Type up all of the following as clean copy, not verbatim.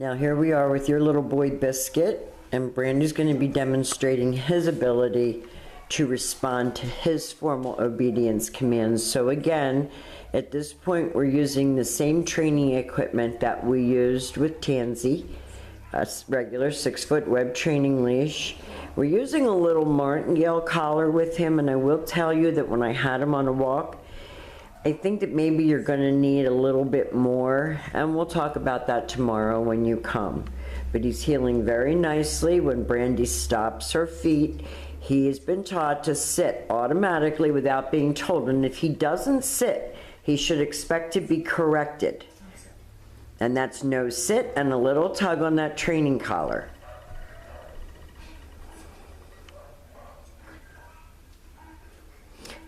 Now here we are with your little boy Biscuit, and Brandy's going to be demonstrating his ability to respond to his formal obedience commands. So again, at this point we're using the same training equipment that we used with Tansy, a regular 6-foot web training leash. We're using a little martingale collar with him, and I will tell you that when I had him on a walk, I think that maybe you're going to need a little bit more, and we'll talk about that tomorrow when you come. But he's healing very nicely. When Brandy stops her feet, he has been taught to sit automatically without being told, and if he doesn't sit, he should expect to be corrected. And that's no sit and a little tug on that training collar.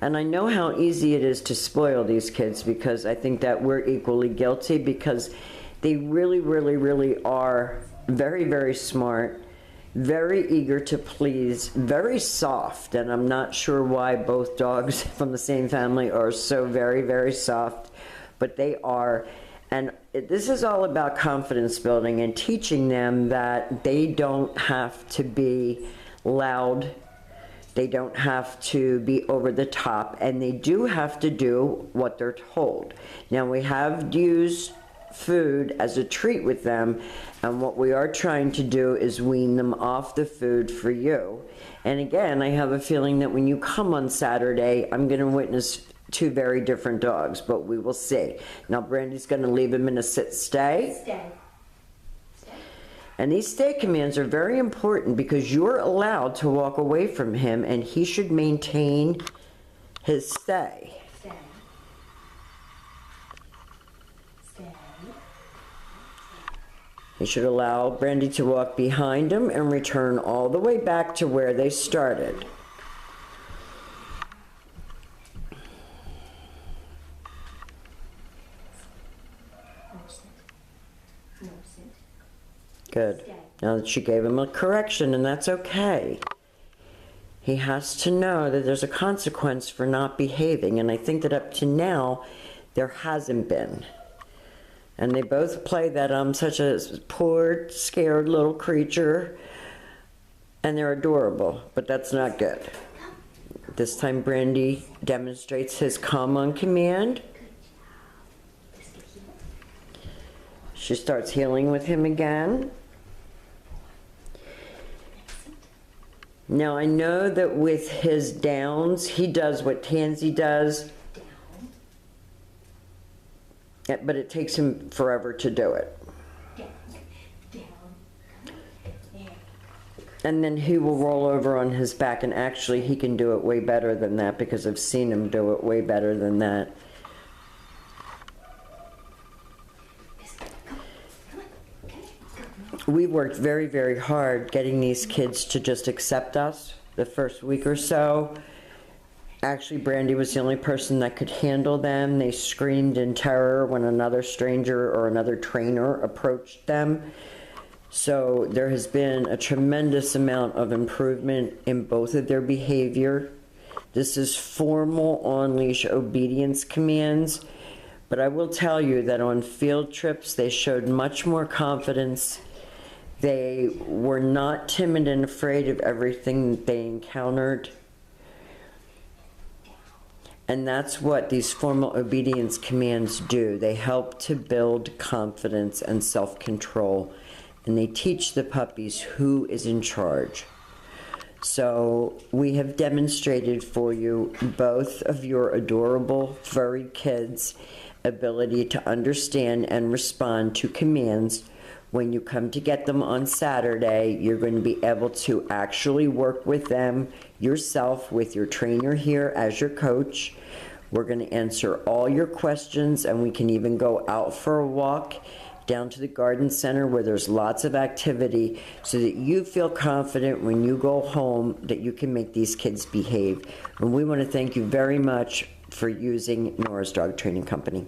And I know how easy it is to spoil these kids, because I think that we're equally guilty, because they really, really, really are very, very smart, very eager to please, very soft. And I'm not sure why both dogs from the same family are so very, very soft, but they are. And this is all about confidence building and teaching them that they don't have to be loud. They don't have to be over the top, and they do have to do what they're told. Now, we have used food as a treat with them, and what we are trying to do is wean them off the food for you. And again, I have a feeling that when you come on Saturday, I'm going to witness two very different dogs, but we will see. Now, Brandy's going to leave him in a sit-stay. Stay. And these stay commands are very important, because you're allowed to walk away from him, and he should maintain his stay. Stay. Stay. He should allow Brandy to walk behind him and return all the way back to where they started. No sit. Good. Stay. Now that she gave him a correction, and that's okay. He has to know that there's a consequence for not behaving, and I think that up to now, there hasn't been. And they both play that I'm such a poor, scared little creature, and they're adorable, but that's not good. This time Brandy demonstrates his calm on command. She starts healing with him again. Now, I know that with his downs, he does what Tansy does, but it takes him forever to do it. And then he will roll over on his back, and actually he can do it way better than that, because I've seen him do it way better than that. We worked very, very hard getting these kids to just accept us the first week or so. Actually, Brandy was the only person that could handle them. They screamed in terror when another stranger or another trainer approached them. So there has been a tremendous amount of improvement in both of their behavior. This is formal on-leash obedience commands, but I will tell you that on field trips, they showed much more confidence. They were not timid and afraid of everything that they encountered. And that's what these formal obedience commands do. They help to build confidence and self-control, and they teach the puppies who is in charge. So we have demonstrated for you both of your adorable furry kids' ability to understand and respond to commands. When you come to get them on Saturday, you're going to be able to actually work with them yourself with your trainer here as your coach. We're going to answer all your questions, and we can even go out for a walk down to the garden center where there's lots of activity, so that you feel confident when you go home that you can make these kids behave. And we want to thank you very much for using Nora's Dog Training Company.